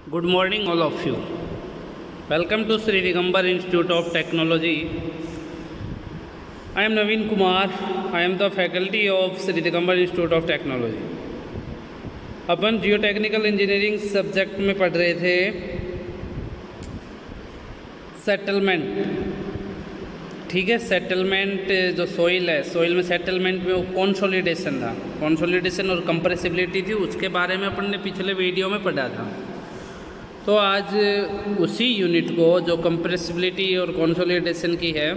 Good morning, all of you. Welcome to Sri Digambar Institute of Technology. I am Naveen Kumar. I am the faculty of Sri Digambar Institute of Technology. Upon geotechnical engineering subject में पढ़ रहे थे settlement. ठीक है, settlement जो soil है, soil में settlement में वो कंसोलिडेशन था, कंसोलिडेशन और कंप्रेसिबिलिटी थी, उसके बारे में अपन ने पिछले वीडियो में पढ़ा था। तो आज उसी यूनिट को जो कंप्रेसिबिलिटी और कंसोलिडेशन की है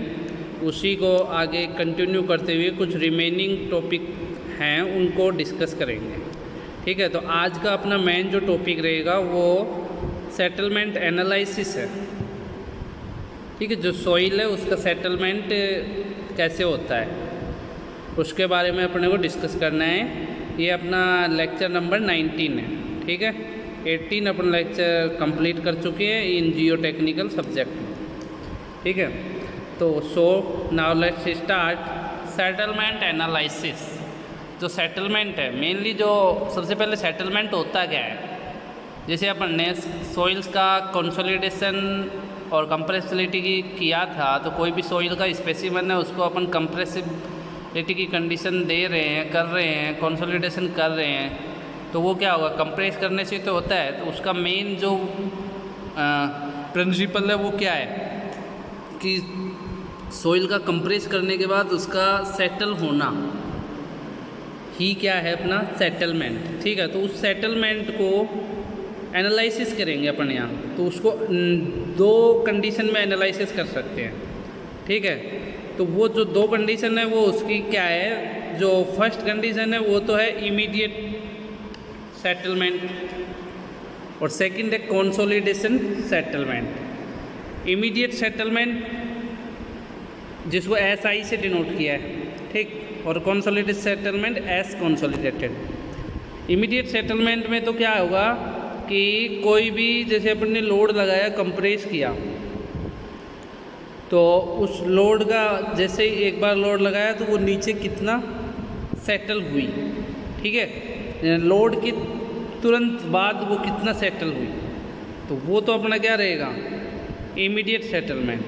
उसी को आगे कंटिन्यू करते हुए कुछ रिमेनिंग टॉपिक हैं उनको डिस्कस करेंगे। ठीक है, तो आज का अपना मेन जो टॉपिक रहेगा वो सेटलमेंट एनालिसिस है। ठीक है, जो सॉइल है उसका सेटलमेंट कैसे होता है उसके बारे में अपने को डिस्कस करना है। ये अपना लेक्चर नंबर 19 है। ठीक है, 18 अपन लेक्चर कंप्लीट कर चुके हैं इन जियो टेक्निकल सब्जेक्ट में। ठीक है, तो now let's start settlement analysis. जो सेटलमेंट है मेनली, जो सबसे पहले सेटलमेंट होता क्या है, जैसे अपन ने सॉइल्स का कंसोलिडेशन और कंप्रेसिबिलिटी की किया था, तो कोई भी सॉइल का स्पेसिमेन है उसको अपन कंप्रेसिबिलिटी की कंडीशन दे रहे हैं, कर रहे हैं, कंसोलिडेशन कर रहे हैं, तो वो क्या होगा, कंप्रेस करने से तो होता है। तो उसका मेन जो प्रिंसिपल है वो क्या है कि सॉइल का कंप्रेस करने के बाद उसका सेटल होना ही क्या है अपना सेटलमेंट। ठीक है, तो उस सेटलमेंट को एनालिसिस करेंगे अपन यहाँ। तो उसको दो कंडीशन में एनालिसिस कर सकते हैं। ठीक है, तो वो जो दो कंडीशन है वो उसकी क्या है, जो फर्स्ट कंडीशन है वो तो है इमीडिएट सेटलमेंट और सेकंड है कंसोलिडेशन सेटलमेंट। इमीडिएट सेटलमेंट जिसको SI से डिनोट किया है, ठीक, और consolidated settlement S consolidated. Immediate settlement में तो क्या होगा कि कोई भी, जैसे अपन ने लोड लगाया, कंप्रेस किया, तो उस लोड का जैसे ही एक बार लोड लगाया तो वो नीचे कितना सेटल हुई। ठीक है, लोड के तुरंत बाद वो कितना सेटल हुई, तो वो तो अपना क्या रहेगा, इमीडिएट सेटलमेंट।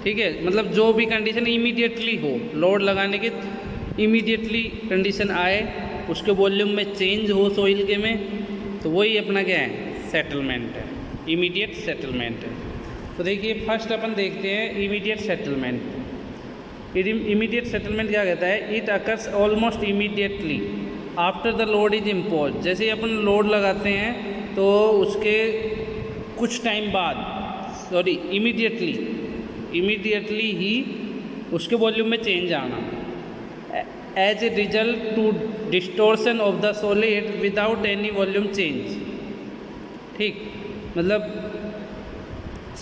ठीक है, मतलब जो भी कंडीशन इमीडिएटली हो, लोड लगाने के इमीडिएटली कंडीशन आए, उसके वॉल्यूम में चेंज हो सॉइल के में, तो वही अपना क्या है, सेटलमेंट है, इमीडिएट सेटलमेंट है। तो देखिए फर्स्ट अपन देखते हैं इमीडिएट सेटलमेंट। इमीडिएट सेटलमेंट क्या कहता है, it occurs almost immediately after the load is impose. जैसे ही अपन लोड लगाते हैं तो उसके कुछ टाइम बाद, सॉरी इमीडिएटली ही उसके वॉल्यूम में चेंज आना, as a result to distortion of the solid without any volume change. ठीक, मतलब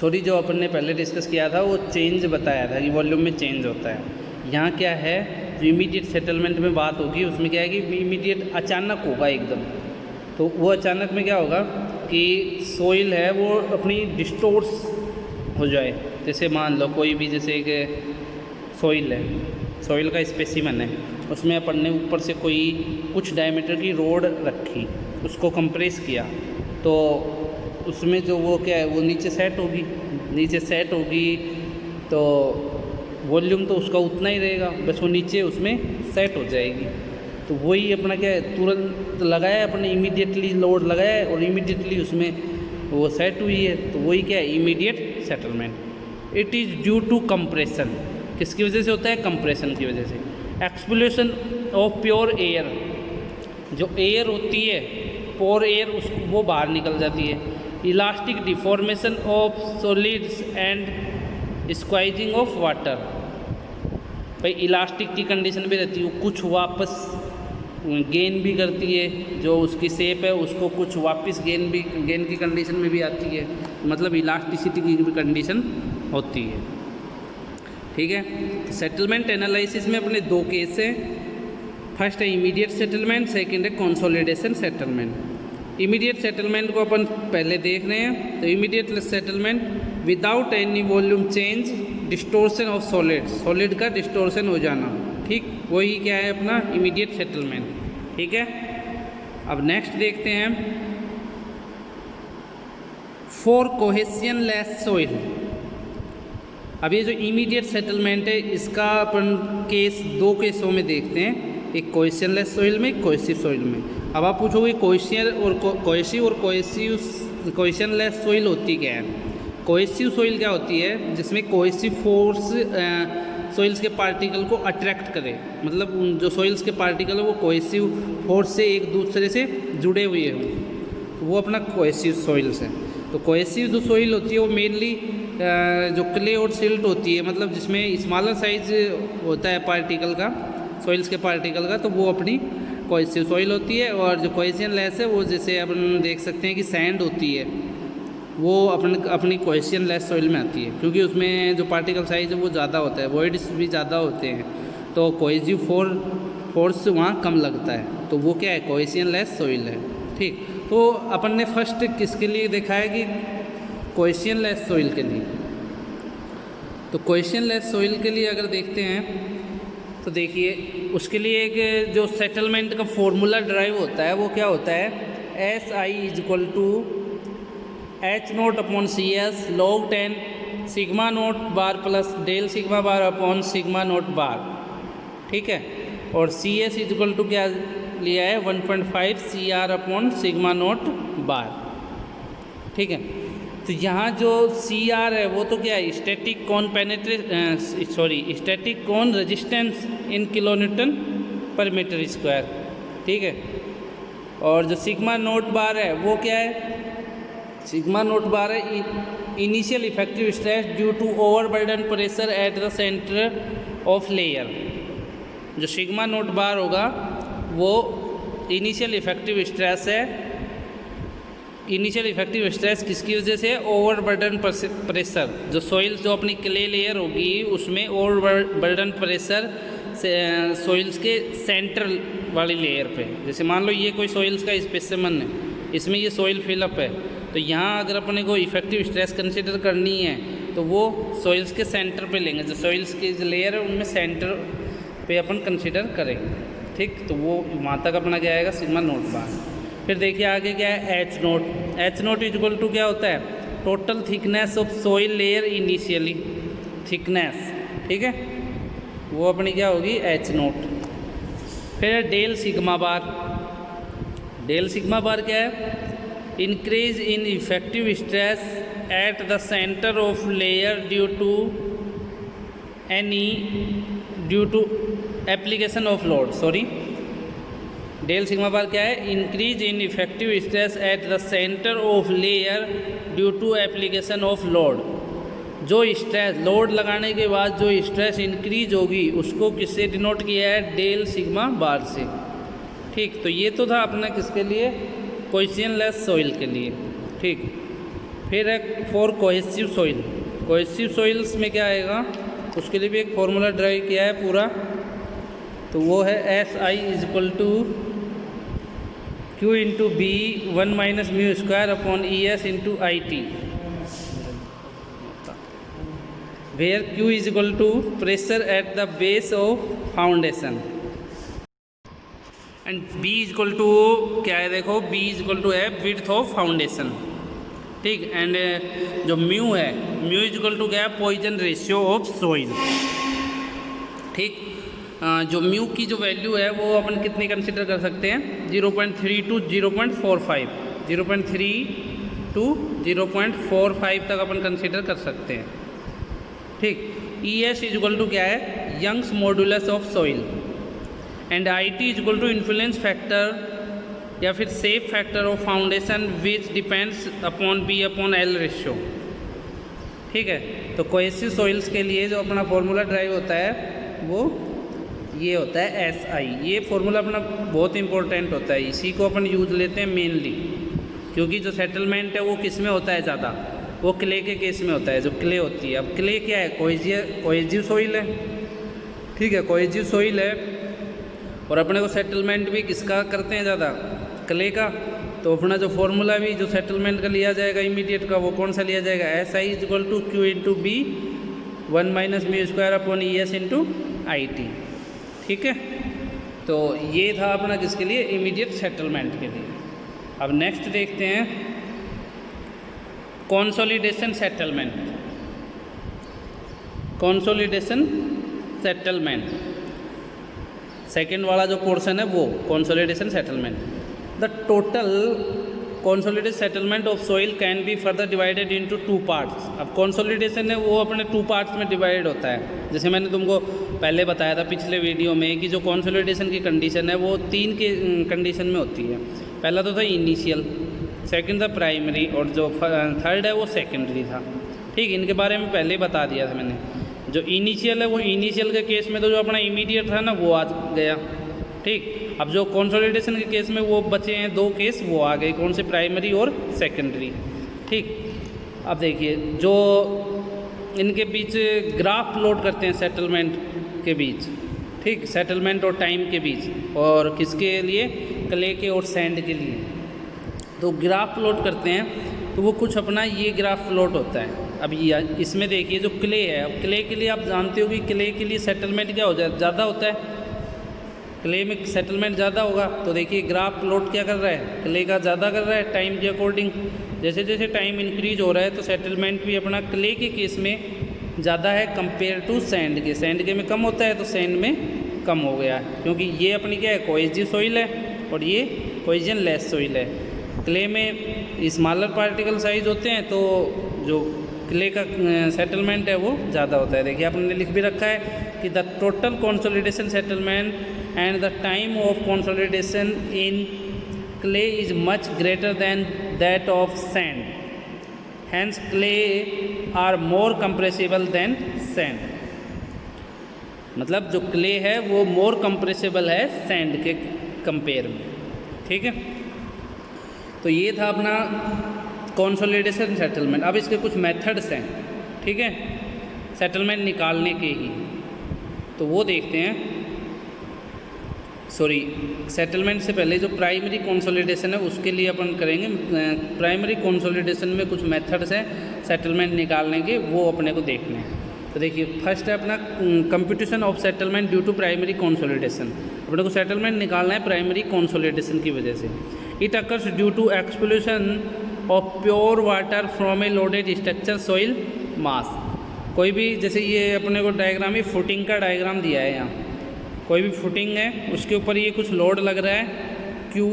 सॉरी जो अपन ने पहले डिस्कस किया था वो चेंज बताया था कि वॉल्यूम में चेंज होता है। यहाँ क्या है, जो इमीडिएट सेटलमेंट में बात होगी उसमें क्या है कि इमीडिएट अचानक होगा एकदम। तो वो अचानक में क्या होगा कि सॉइल है वो अपनी डिस्टोर्स हो जाए। जैसे मान लो कोई भी, जैसे एक सॉइल है, सॉइल का स्पेसिमेन है, उसमें अपन ने ऊपर से कोई कुछ डायमीटर की रोड रखी, उसको कंप्रेस किया, तो उसमें जो वो क्या है वो नीचे सेट होगी, तो वॉल्यूम तो उसका उतना ही रहेगा, बस वो नीचे उसमें सेट हो जाएगी। तो वही अपना क्या है, तुरंत लगाया अपन ने, इमीडिएटली लोड लगाया और इमीडिएटली उसमें वो सेट हुई है, तो वही क्या है, immediate settlement. It is due to compression. किसकी वजह से होता है, कंप्रेशन की वजह से। एक्सप्लोशन ऑफ प्योर एयर, जो एयर होती है प्योर एयर वो बाहर निकल जाती है। Elastic deformation of solids and squeezing of water. भाई इलास्टिक की कंडीशन भी रहती है, कुछ वापस गेन भी करती है, जो उसकी शेप है उसको कुछ वापस गेन की कंडीशन में भी आती है, मतलब इलास्टिसिटी की भी कंडीशन होती है। ठीक है, तो सेटलमेंट एनालिसिस में अपने दो केस हैं, फर्स्ट है इमीडिएट सेटलमेंट, सेकंड है कंसोलिडेशन सेटलमेंट। इमीडिएट सेटलमेंट को अपन पहले देख रहे हैं। तो immediate settlement without any volume change, distortion of solid का डिस्टोर्शन हो जाना। ठीक, वही क्या है अपना इमीडिएट सेटलमेंट। ठीक है, अब नेक्स्ट देखते हैं फॉर कोहेसियनलेस सॉइल। अब ये जो इमीडिएट सेटलमेंट है इसका अपन केस 2 केसों में देखते हैं, एक कोहेसियनलेस सॉइल में, एक कोहेसिव सॉइल में। अब आप पूछोगे कोहेसिव और कोहेसियनलेस सॉइल होती क्या है। कोहेसिव सॉइल क्या होती है, जिसमें कोहेसिव फोर्स सॉइल्स के पार्टिकल को अट्रैक्ट करे, मतलब जो सॉइल्स के पार्टिकल है वो कोहेसिव फोर्स से एक दूसरे से जुड़े हुए हों, तो वो अपना कोहेसिव सॉइल्स है। तो कोहेसिव जो सॉइल होती है वो मेनली जो क्ले और सिल्ट होती है, मतलब जिसमें स्मॉलर साइज होता है पार्टिकल का, सॉइल्स के पार्टिकल का, तो वो अपनी कोहेसिव सॉइल होती है। और जो कोहेसियनलेस है वो जैसे अपन देख सकते हैं कि सैंड होती है, वो अपनी कोहेसियनलेस सॉइल में आती है, क्योंकि उसमें जो पार्टिकल साइज है वो ज़्यादा होता है, वॉइड्स भी ज़्यादा होते हैं, तो कोहेसिव फोर्स वहाँ कम लगता है, तो वो क्या है, कोहेसियनलेस सॉइल है। ठीक, तो अपन ने फर्स्ट किसके लिए देखा है कि कोहेसियनलेस सॉइल के लिए। तो कोहेसियनलेस सॉइल के लिए अगर देखते हैं तो देखिए उसके लिए एक जो सेटलमेंट का फॉर्मूला ड्राइव होता है वो क्या होता है, SI = H0/CS log 10 sigma note bar plus del sigma bar upon sigma note bar. ठीक है, और CS = क्या लिया है, 1.5 CR/, सिग्मा नोट बार। ठीक है, तो यहाँ जो CR है वो तो क्या है, स्टैटिक कौन रेजिस्टेंस इन kN/m²। ठीक है, और जो सिग्मा नोट बार है वो क्या है, सिग्मा नोट बार है initial effective stress due to overburden pressure at the centre of layer. जो सिग्मा नोट बार होगा वो इनिशियल इफेक्टिव स्ट्रेस है। इनिशियल इफेक्टिव स्ट्रेस किसकी वजह से, ओवरबर्डन प्रेशर, जो सॉइल्स जो अपनी क्ले लेयर होगी उसमें ओवरबर्डन प्रेशर सॉइल्स के सेंटर वाली लेयर पे। जैसे मान लो ये कोई सॉइल्स का स्पेसिमन है, इसमें ये सॉइल फिलअप है, तो यहाँ अगर अपने को इफेक्टिव स्ट्रेस कंसिडर करनी है तो वो सॉइल्स के सेंटर पे लेंगे, जो सॉइल्स की जो लेयर है उनमें सेंटर पे अपन कंसिडर करेंगे। ठीक, तो वो वहाँ तक अपना क्या आएगा, सिग्मा नोट बार। फिर देखिए आगे क्या है, H0 = क्या होता है, total thickness of soil layer initially, thickness. ठीक है, वो अपनी क्या होगी, H0। फिर डेल सिग्मा बार क्या है, increase in effective stress at the centre of layer due to application of load. Del sigma bar क्या है, increase in effective stress at the centre of layer due to application of load. जो stress, load लगाने के बाद जो stress increase होगी उसको किससे डिनोट किया है, डेल सिग्मा बार से। ठीक, तो ये तो था अपना किसके लिए, कोहेसियनलेस सॉइल के लिए। ठीक, फिर है for cohesive soil. Cohesive soils में क्या आएगा, उसके लिए भी एक फॉर्मूला ड्राइव किया है पूरा, तो वो है SI = Q × B 1 - μ² ES × IT, where Q = pressure at the base of foundation and B = क्या है, देखो B = है विड्थ ऑफ फाउंडेशन। ठीक, एंड जो म्यू है, म्यू = क्या है, पॉइजन रेशियो ऑफ सॉइल। ठीक, जो म्यू की जो वैल्यू है वो अपन कितनी कंसिडर कर सकते हैं, 0.3 to 0.45, 0.3 to 0.45 तक अपन कंसिडर कर सकते हैं। ठीक, ES = क्या है, Young's modulus of soil, and IT = influence factor या फिर safe factor of foundation which depends upon B/L ratio. ठीक है, तो कोहेसिव सॉइल्स के लिए जो अपना फॉर्मूला ड्राइव होता है वो ये होता है SI। ये फॉर्मूला अपना बहुत इंपॉर्टेंट होता है, इसी को अपन यूज़ लेते हैं मेनली, क्योंकि जो सेटलमेंट है वो किस में होता है ज़्यादा, वो क्ले के केस में होता है, जो क्ले होती है। अब क्ले क्या है, कोहेसिव सॉइल है। ठीक है, कोहेसिव सॉइल है और अपने को सेटलमेंट भी किसका करते हैं ज़्यादा, क्ले का। तो अपना जो फॉर्मूला भी जो सेटलमेंट का लिया जाएगा इमीडिएट का, वो कौन सा लिया जाएगा, SI = Q × B 1 - μ² ES × IT। ठीक है, तो ये था अपना किसके लिए, इमीडिएट सेटलमेंट के लिए। अब नेक्स्ट देखते हैं consolidation settlement, consolidation settlement, second वाला जो पोर्शन है वो consolidation settlement. The total consolidated settlement of soil can be further divided into 2 parts. अब कंसोलिडेशन है वो अपने 2 पार्ट्स में डिवाइड होता है। जैसे मैंने तुमको पहले बताया था पिछले वीडियो में कि जो कंसोलिडेशन की कंडीशन है वो 3 के कंडीशन में होती है। पहला तो था इनिशियल, सेकंड था प्राइमरी, और जो थर्ड है वो सेकेंडरी था। ठीक, इनके बारे में पहले बता दिया था मैंने। जो इनिशियल है वो इनिशियल के केस में तो जो अपना इमीडिएट था ना वो आ गया। ठीक, अब जो कंसोलिडेशन के केस में वो बचे हैं 2 केस, वो आ गए, कौन से, प्राइमरी और सेकेंडरी। ठीक, अब देखिए जो इनके बीच ग्राफ प्लॉट करते हैं सेटलमेंट के बीच, ठीक, सेटलमेंट और टाइम के बीच, और किसके लिए, क्ले के और सैंड के लिए। तो ग्राफ प्लॉट करते हैं तो वो कुछ अपना ये ग्राफ प्लॉट होता है। अब ये इसमें देखिए जो क्ले है, अब क्ले के लिए आप जानते हो कि क्ले के लिए सेटलमेंट क्या हो जाए, ज़्यादा होता है, क्ले में सेटलमेंट ज़्यादा होगा। तो देखिए ग्राफ प्लॉट क्या कर रहा है, क्ले का ज़्यादा कर रहा है टाइम के अकॉर्डिंग। जैसे जैसे टाइम इंक्रीज हो रहा है तो सेटलमेंट भी अपना क्ले के केस में ज़्यादा है कंपेयर टू सैंड के। सैंड के में कम होता है तो सैंड में कम हो गया है, क्योंकि ये अपनी क्या है, कोहेसिव सॉइल है और ये कोहेजन लेस सॉइल है। क्ले में स्मॉलर पार्टिकल साइज होते हैं तो जो क्ले का सेटलमेंट है वो ज़्यादा होता है। देखिए आपने लिख भी रखा है कि the total consolidation settlement and the time of consolidation in clay is much greater than that of sand, hence clay are more compressible than sand. मतलब जो क्ले है वो मोर कंप्रेसिबल है सैंड के कंपेयर में। ठीक है, तो ये था अपना कंसोलिडेशन सेटलमेंट। अब इसके कुछ मेथड्स हैं, ठीक है, सेटलमेंट निकालने के ही, तो वो देखते हैं। सॉरी, सेटलमेंट से पहले जो प्राइमरी कंसोलिडेशन है उसके लिए अपन करेंगे। प्राइमरी कंसोलिडेशन में कुछ मेथड्स हैं सेटलमेंट निकालने के, वो अपने को देखने हैं। तो देखिए फर्स्ट है अपना computation of settlement due to primary consolidation. अपने को सेटलमेंट निकालना है प्राइमरी कंसोलिडेशन की वजह से। It occurs due to explosion of pure water from a loaded structure soil mass. कोई भी, जैसे ये अपने को डायग्राम ही फुटिंग का डायग्राम दिया है, यहाँ कोई भी फुटिंग है उसके ऊपर ये कुछ लोड लग रहा है क्यू,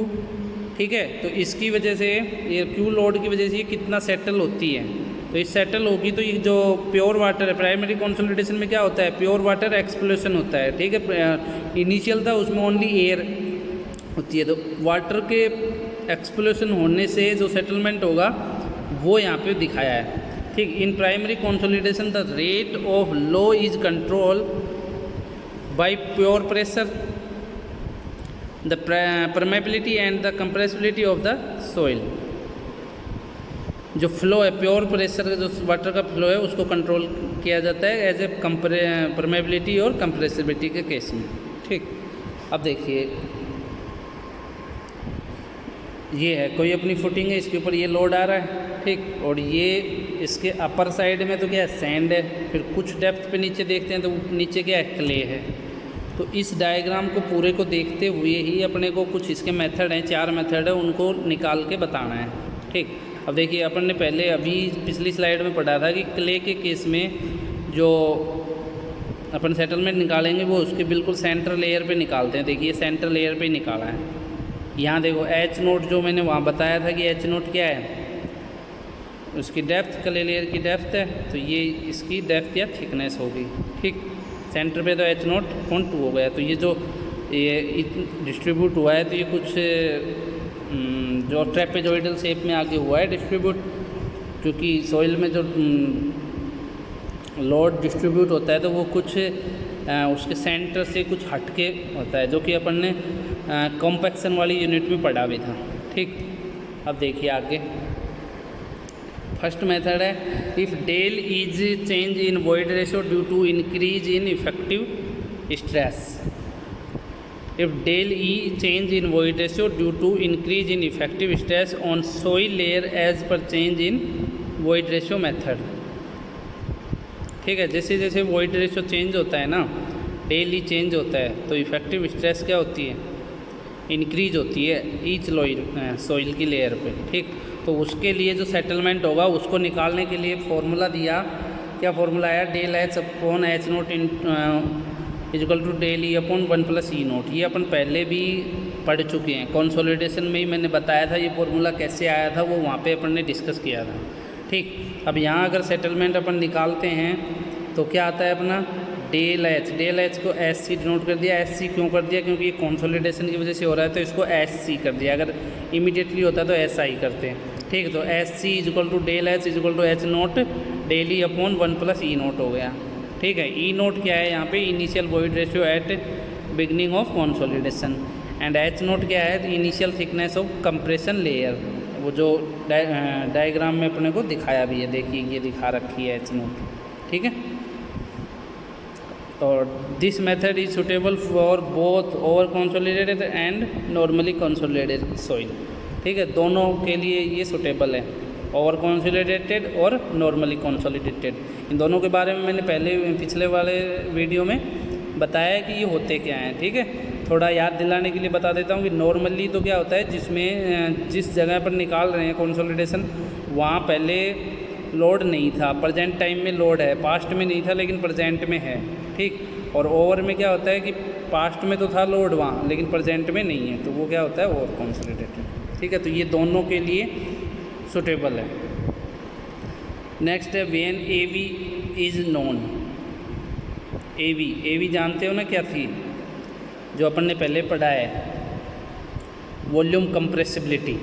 ठीक है, तो इसकी वजह से ये क्यू लोड की वजह से ये कितना सेटल होती है। तो ये सेटल होगी तो ये जो प्योर वाटर है, प्राइमरी कंसोलिडेशन में क्या होता है, प्योर वाटर एक्सप्लोशन होता है। ठीक है, इनिशियल था उसमें ओनली एयर होती है, तो वाटर के एक्सप्लोशन होने से जो सेटलमेंट होगा वो यहाँ पे दिखाया है। ठीक, in primary consolidation the rate of low is control by pure pressure, the permeability and the compressibility of the soil. जो फ्लो है, प्योर प्रेशर का जो वाटर का फ्लो है उसको कंट्रोल किया जाता है एज ए परमेबिलिटी और कंप्रेसिबिलिटी के केस में। ठीक, अब देखिए ये है, कोई अपनी फुटिंग है, इसके ऊपर ये लोड आ रहा है, ठीक, और ये इसके अपर साइड में तो क्या है, सैंड है, फिर कुछ डेप्थ पे नीचे देखते हैं तो नीचे क्या है, क्ले है। तो इस डायग्राम को पूरे को देखते हुए ही अपने को कुछ इसके मेथड हैं, 4 मेथड है, उनको निकाल के बताना है। ठीक, अब देखिए अपन ने पहले अभी पिछली स्लाइड में पढ़ा था कि क्ले के केस में जो अपन सेटलमेंट निकालेंगे वो उसके बिल्कुल सेंटर लेयर पे निकालते हैं। देखिए सेंटर लेयर पे निकाला है। यहाँ देखो एच नोट जो मैंने वहाँ बताया था कि एच नोट क्या है, उसकी डेप्थ, क्ले लेयर की डेप्थ है, तो ये इसकी डेप्थ या थिकनेस होगी। ठीक, सेंटर पे तो एच नोट 0.2 हो गया, तो ये जो ये डिस्ट्रीब्यूट हुआ है तो ये कुछ जो ट्रेपेजॉइडल शेप में आगे हुआ है डिस्ट्रीब्यूट, क्योंकि सॉइल में जो लोड डिस्ट्रीब्यूट होता है तो वो कुछ उसके सेंटर से कुछ हटके होता है, जो कि अपन ने कॉम्पैक्शन वाली यूनिट में पढ़ा भी था। ठीक, अब देखिए आगे फर्स्ट मेथड है, if del is change in void ratio due to increase in effective stress. If del E change in void ratio due to increase in effective stress on soil layer as per change in void ratio method। ठीक है, जैसे जैसे void ratio change होता है ना, del E change होता है तो इफेक्टिव स्ट्रेस क्या होती है, इंक्रीज होती है ईच सॉइल की लेयर पे। ठीक, तो उसके लिए जो सेटलमेंट होगा उसको निकालने के लिए फॉर्मूला दिया। क्या फॉर्मूला आया? Del h upon h nought equal to del E upon 1 plus E nought. ये अपन पहले भी पढ़ चुके हैं, कंसोलिडेशन में ही मैंने बताया था ये फॉर्मूला कैसे आया था, वो वहाँ पे अपन ने डिस्कस किया था। ठीक, अब यहाँ अगर सेटलमेंट अपन निकालते हैं तो क्या आता है अपना डेल एच को एस सी डिनोट कर दिया। एस सी क्यों कर दिया? क्योंकि ये कंसोलिडेशन की वजह से हो रहा है तो इसको एस सी कर दिया। अगर इमीडिएटली होता तो एस आई करते हैं। ठीक, तो s c equal to del h equal to H nought del E upon 1 plus E nought हो गया। ठीक है, ई नोट क्या है यहाँ पे? Initial void ratio at beginning of consolidation. And h nought क्या है? Initial thickness of compression layer. वो जो डायग्राम में अपने को दिखाया भी है, देखिए ये दिखा रखी है एच नोट। ठीक है, और this method is suitable for both over consolidated and normally consolidated soil. ठीक है, दोनों के लिए ये सुटेबल है, ओवर कंसोलिडेटेड और नॉर्मली कंसोलिडेटेड। इन दोनों के बारे में मैंने पहले पिछले वाले वीडियो में बताया कि ये होते क्या हैं। ठीक है, थोड़ा याद दिलाने के लिए बता देता हूँ कि नॉर्मली तो क्या होता है, जिसमें जिस जगह पर निकाल रहे हैं कंसोलिडेशन वहाँ पहले लोड नहीं था, प्रेजेंट टाइम में लोड है, पास्ट में नहीं था लेकिन प्रेजेंट में है। ठीक, और ओवर में क्या होता है कि पास्ट में तो था लोड वहाँ लेकिन प्रेजेंट में नहीं है, तो वो क्या होता है ओवर कंसोलिडेटेड। ठीक है, तो ये दोनों के लिए सुटेबल है। नेक्स्ट है when A V is known. A V जानते हो ना क्या थी? जो अपन ने पहले पढ़ा है वॉल्यूम कंप्रेसिबिलिटी,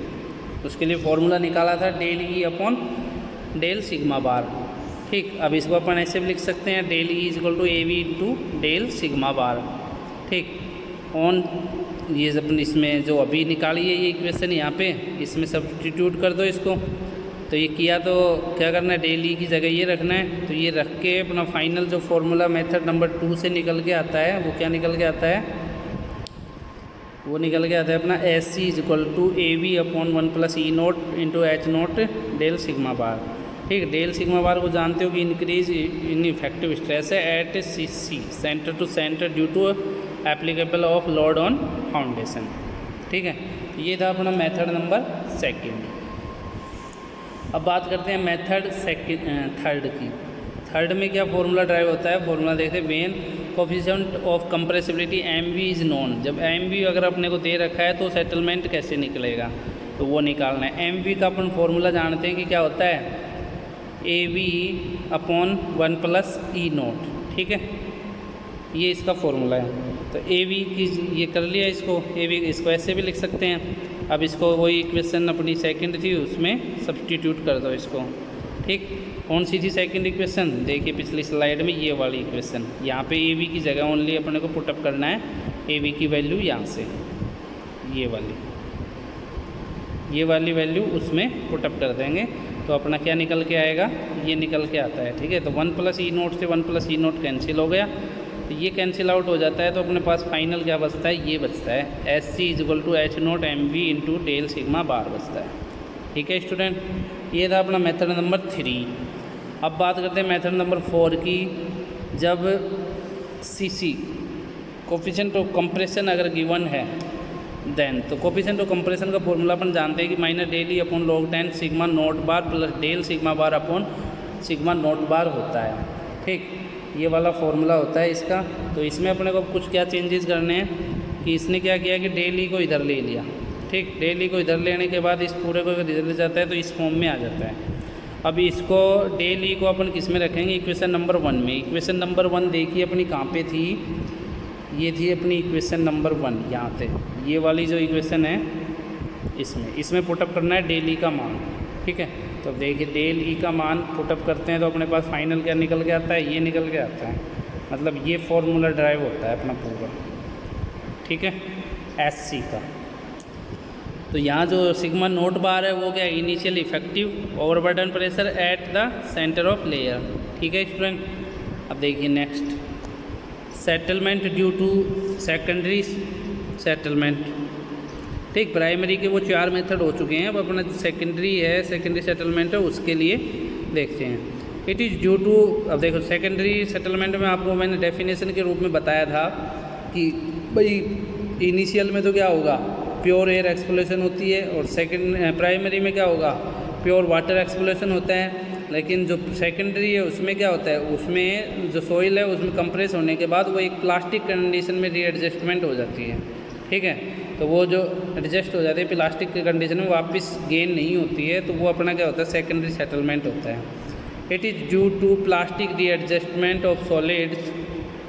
उसके लिए फॉर्मूला निकाला था डेल ई अपॉन डेल सिग्मा बार। ठीक, अब इसको अपन ऐसे भी लिख सकते हैं del E equal to A V into del sigma bar. ठीक, ऑन ये अपन इसमें जो अभी निकाली है ये इक्वेशन यहाँ पे इसमें सब्स्टिट्यूट कर दो इसको। तो ये किया तो क्या करना है, डेल ई की जगह ये रखना है। तो ये रख के अपना फाइनल जो फॉर्मूला मेथड नंबर 2 से निकल के आता है वो क्या निकल के आता है? वो निकल के आता है अपना S C is equal to A V upon 1 plus E nought into H nought del sigma bar. ठीक, डेल सिग्मा बार को जानते हो कि इंक्रीज इन इफेक्टिव स्ट्रेस है at C C centre to centre due to applicable of load on foundation. ठीक है, ये था अपना मेथड नंबर 2। अब बात करते हैं मेथड थर्ड की। थर्ड में क्या फॉर्मूला ड्राइव होता है? फॉर्मूला देखते हैं when coefficient of compressibility m v is known. जब एम वी अगर अपने को दे रखा है तो सेटलमेंट कैसे निकलेगा, तो वो निकालना है। एम वी का अपन फॉर्मूला जानते हैं कि क्या होता है? ए वी अपॉन 1 प्लस ई नोट। ठीक है, ये इसका फॉर्मूला है। तो ए वी की ये कर लिया इसको, ए वी इसको ऐसे भी लिख सकते हैं। अब इसको वही इक्वेशन अपनी सेकंड थी उसमें सब्स्टिट्यूट कर दो इसको। ठीक, कौन सी थी सेकंड इक्वेशन? देखिए पिछली स्लाइड में ये वाली इक्वेशन। यहाँ पे ए वी की जगह ओनली अपने को पुटअप करना है ए वी की वैल्यू यहाँ से, ये वाली वैल्यू उसमें पुटअप कर देंगे तो अपना क्या निकल के आएगा? ये निकल के आता है। ठीक है, तो 1 प्लस ई नोट से 1 प्लस ई नोट कैंसिल हो गया, तो ये कैंसिल आउट हो जाता है। तो अपने पास फाइनल क्या बचता है? ये बचता है S C is equal to H nought M V into del sigma bar बचता है। ठीक है स्टूडेंट, ये था अपना मेथड नंबर 3। अब बात करते हैं मेथड नंबर 4 की। जब C C coefficient of compression अगर गिवन है देन, तो कोफिशिएंट ऑफ कंप्रेशन का फॉर्मूला अपन जानते हैं कि माइनस डेल ई upon log 10 sigma note bar plus del sigma bar upon sigma note bar होता है। ठीक, ये वाला फॉर्मूला होता है इसका। तो इसमें अपने को कुछ क्या चेंजेस करने हैं कि इसने क्या किया कि डेल ई को इधर ले लिया। ठीक, डेल ई को इधर लेने के बाद इस पूरे को इधर ले जाता है तो इस फॉर्म में आ जाता है। अब इसको डेल ई को अपन किस में रखेंगे? इक्वेशन नंबर 1 में। इक्वेशन नंबर 1 देखिए अपनी कहाँ पे थी? ये थी अपनी इक्वेशन नंबर 1 यहाँ पे। ये वाली जो इक्वेशन है इसमें पुटअप करना है डेल ई का मान। ठीक है, तो देखिए डेल ई का मान पुटअप करते हैं तो अपने पास फाइनल क्या निकल के आता है? ये निकल के आता है। मतलब ये फॉर्मूला ड्राइव होता है अपना पूरा। ठीक है, एस सी का। तो यहाँ जो सिग्मा नोट बार है वो क्या? Initial effective overburden pressure at the centre of layer. ठीक है स्टूडेंट, अब देखिए next settlement due to secondary settlement. ठीक, प्राइमरी के वो 4 मेथड हो चुके हैं। अब अपना सेकेंडरी है, सेकेंडरी सेटलमेंट है, उसके लिए देखते हैं। इट इज़ ड्यू टू, अब देखो सेकेंडरी सेटलमेंट में आपको मैंने डेफिनेशन के रूप में बताया था कि भाई इनिशियल में तो क्या होगा? प्योर एयर एक्सप्लोरेशन होती है, और सेकंड प्राइमरी में क्या होगा, प्योर वाटर एक्सप्लोरेशन होता है। लेकिन जो सेकेंडरी है उसमें क्या होता है, उसमें जो सॉइल है उसमें कंप्रेस होने के बाद वो एक प्लास्टिक कंडीशन में रीएडजस्टमेंट हो जाती है, ठीक है। तो वो जो एडजस्ट हो जाती है प्लास्टिक की कंडीशन में, वापस गेन नहीं होती है, तो वो अपना क्या होता है, सेकेंडरी सेटलमेंट होता है। It is due to plastic readjustment of solids,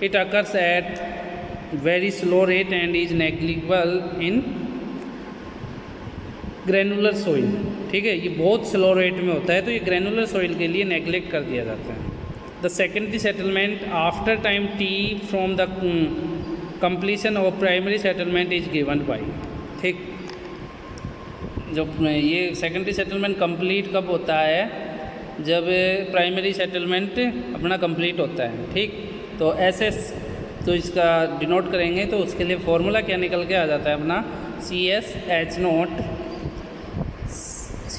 it occurs at very slow rate and is negligible in granular soil, ठीक है। ये बहुत स्लो रेट में होता है, तो ये ग्रेनुलर सॉइल के लिए नेग्लेक्ट कर दिया जाता है। The secondary settlement after time T from the completion of primary settlement is given by, ठीक। जब ये सेकेंडरी सेटलमेंट कंप्लीट कब होता है, जब प्राइमरी सेटलमेंट अपना कंप्लीट होता है, ठीक। तो ऐसे तो इसका डिनोट करेंगे, तो उसके लिए फॉर्मूला क्या निकल के आ जाता है अपना,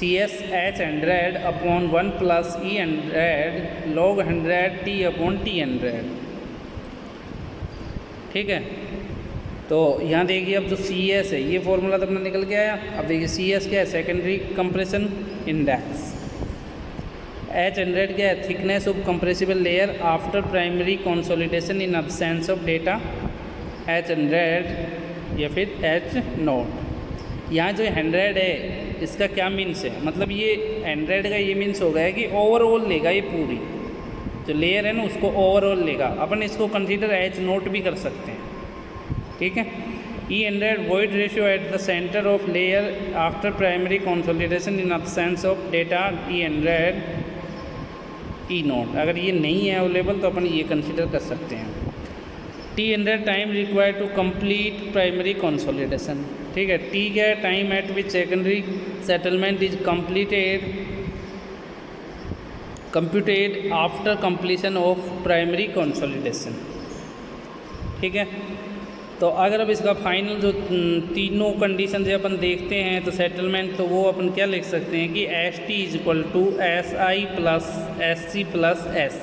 CSH100 upon 1 plus E100 log 100 T upon T100, ठीक है। तो यहाँ देखिए अब जो CS है ये फॉर्मूला तो अपना निकल के आया। अब देखिए CS क्या है, सेकेंडरी कंप्रेशन इंडेक्स। H100 क्या है, thickness of compressible layer after primary consolidation in absence of data, H100 या फिर H0। यहाँ जो 100 है इसका क्या मीन्स है, मतलब ये 100 का ये मीन्स होगा है कि ओवरऑल लेगा, ये पूरी जो लेयर है ना उसको ओवरऑल लेगा। अपन इसको कंसीडर H0 भी कर सकते हैं, ठीक है। E100 void ratio eight the centre of layer after primary consolidation in absence of data, E100 E0। अगर ये नहीं है अवेलेबल तो अपन ये कंसीडर कर सकते हैं। T100 time required to complete primary consolidation, ठीक है। T क्या है, time at which secondary settlement is computed after completion of primary consolidation, ठीक है। तो अगर अब इसका फाइनल जो तीनों कंडीशन से अपन देखते हैं तो सेटलमेंट, तो वो अपन क्या लिख सकते हैं कि ST is equal to SI plus SC plus S,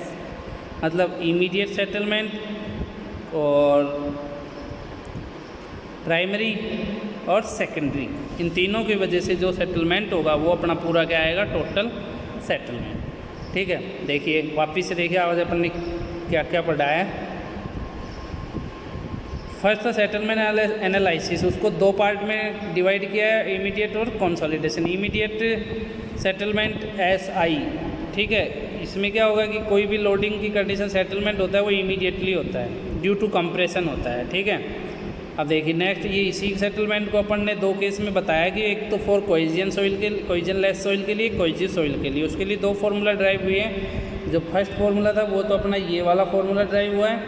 मतलब इमीडिएट सेटलमेंट और प्राइमरी और सेकेंडरी, इन तीनों की वजह से जो सेटलमेंट होगा वो अपना पूरा क्या आएगा, टोटल सेटलमेंट, ठीक है। देखिए वापिस से देखिए आज अपन ने क्या क्या पढ़ा है। फर्स्ट था सेटलमेंट एनालिसिस, उसको दो पार्ट में डिवाइड किया है, इमीडिएट और कंसोलिडेशन। इमीडिएट सेटलमेंट SI, ठीक है। इसमें क्या होगा कि कोई भी लोडिंग की कंडीशन सेटलमेंट होता है वो इमीडिएटली होता है, ड्यू टू कंप्रेशन होता है, ठीक है। अब देखिए नेक्स्ट, ये इसी सेटलमेंट को अपन ने दो केस में बताया कि एक तो फॉर कोइजन सॉइल के, कोइजन लेस सॉइल के लिए, कोइजिव सॉइल के लिए, उसके लिए दो फार्मूला ड्राइव हुए हैं। जो फर्स्ट फार्मूला था वो तो अपना ये वाला फार्मूला ड्राइव हुआ है,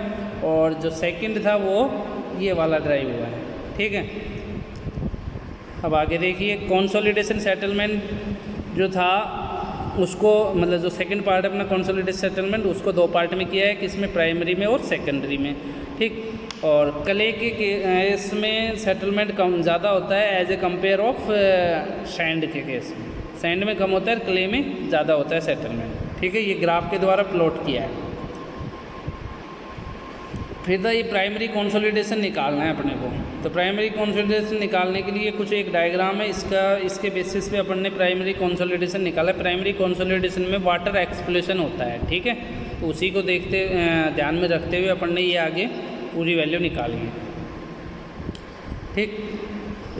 और जो सेकंड था वो ये वाला ड्राइव हुआ है, ठीक है। अब आगे देखिए कंसोलिडेशन सेटलमेंट जो था उसको, मतलब जो सेकंड पार्ट है अपना कंसोलिडेशन सेटलमेंट, उसको दो पार्ट में किया है, किसमें, प्राइमरी में और सेकेंडरी में, ठीक। और क्ले के इसमें सेटलमेंट कम ज़्यादा होता है as a compare of sand के केस में। सैंड में कम होता है, क्ले में ज़्यादा होता है सेटलमेंट, ठीक है। ये ग्राफ के द्वारा प्लॉट किया है। फिर ये प्राइमरी कंसोलिडेशन निकालना है अपने को, तो प्राइमरी कंसोलिडेशन निकालने के लिए कुछ एक डायग्राम है इसका, इसके बेसिस पे अपन ने प्राइमरी कंसोलिडेशन निकाला है। प्राइमरी कंसोलिडेशन में वाटर एक्सप्लोरेशन होता है, ठीक है। तो उसी को देखते ध्यान में रखते हुए अपन ने ये आगे पूरी वैल्यू निकाली है, ठीक।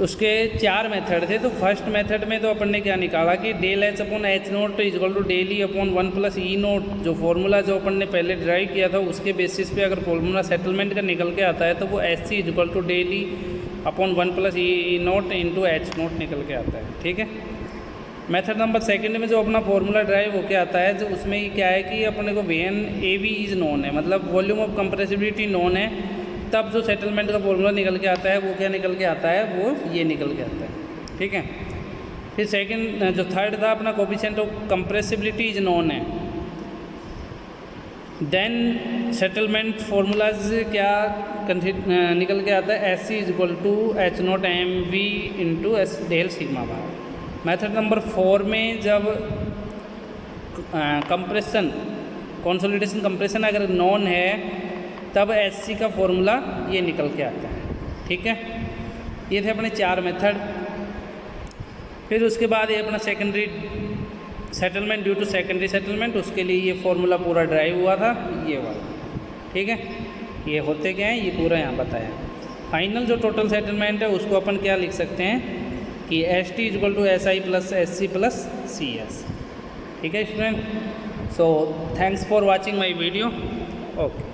उसके 4 मेथड थे। तो फर्स्ट मेथड में तो अपन ने क्या निकाला कि del H upon H0 is equal to del E upon 1 plus E0, जो फॉर्मूला जो अपन ने पहले ड्राइव किया था उसके बेसिस पे अगर फॉर्मूला सेटलमेंट का निकल के आता है तो वो SC is equal to del E upon 1 plus E0 into H0 निकल के आता है, ठीक है। मेथड नंबर सेकंड में जो अपना फॉर्मूला ड्राइव होके आता है, जो उसमें क्या है कि अपने को VN/AV इज नोन है, मतलब वॉल्यूम ऑफ कंप्रेसिबिलिटी नोन है, तब जो सेटलमेंट का फॉर्मूला निकल के आता है वो क्या निकल के आता है, वो ये निकल के आता है, ठीक है। फिर सेकंड जो थर्ड था अपना coefficient of compressibility is known है। देन सेटलमेंट फॉर्मूलाज क्या निकल के आता है, SC is equal to H0 mv into S del sigma bar. Method number 4 में जब कंप्रेशन कंसोलिडेशन कंप्रेशन अगर नॉन है तब SC का फॉर्मूला ये निकल के आता है, ठीक है। ये थे अपने 4 मेथड। फिर उसके बाद ये अपना secondary settlement due to secondary settlement, उसके लिए ये फॉर्मूला पूरा ड्राइव हुआ था, ये वाला। ठीक है, ये होते क्या हैं ये पूरा यहाँ बताया। फाइनल जो टोटल सेटलमेंट है उसको अपन क्या लिख सकते हैं कि ST equal to SI plus SC plus CS। ठीक है student, so thanks for watching my video. Okay.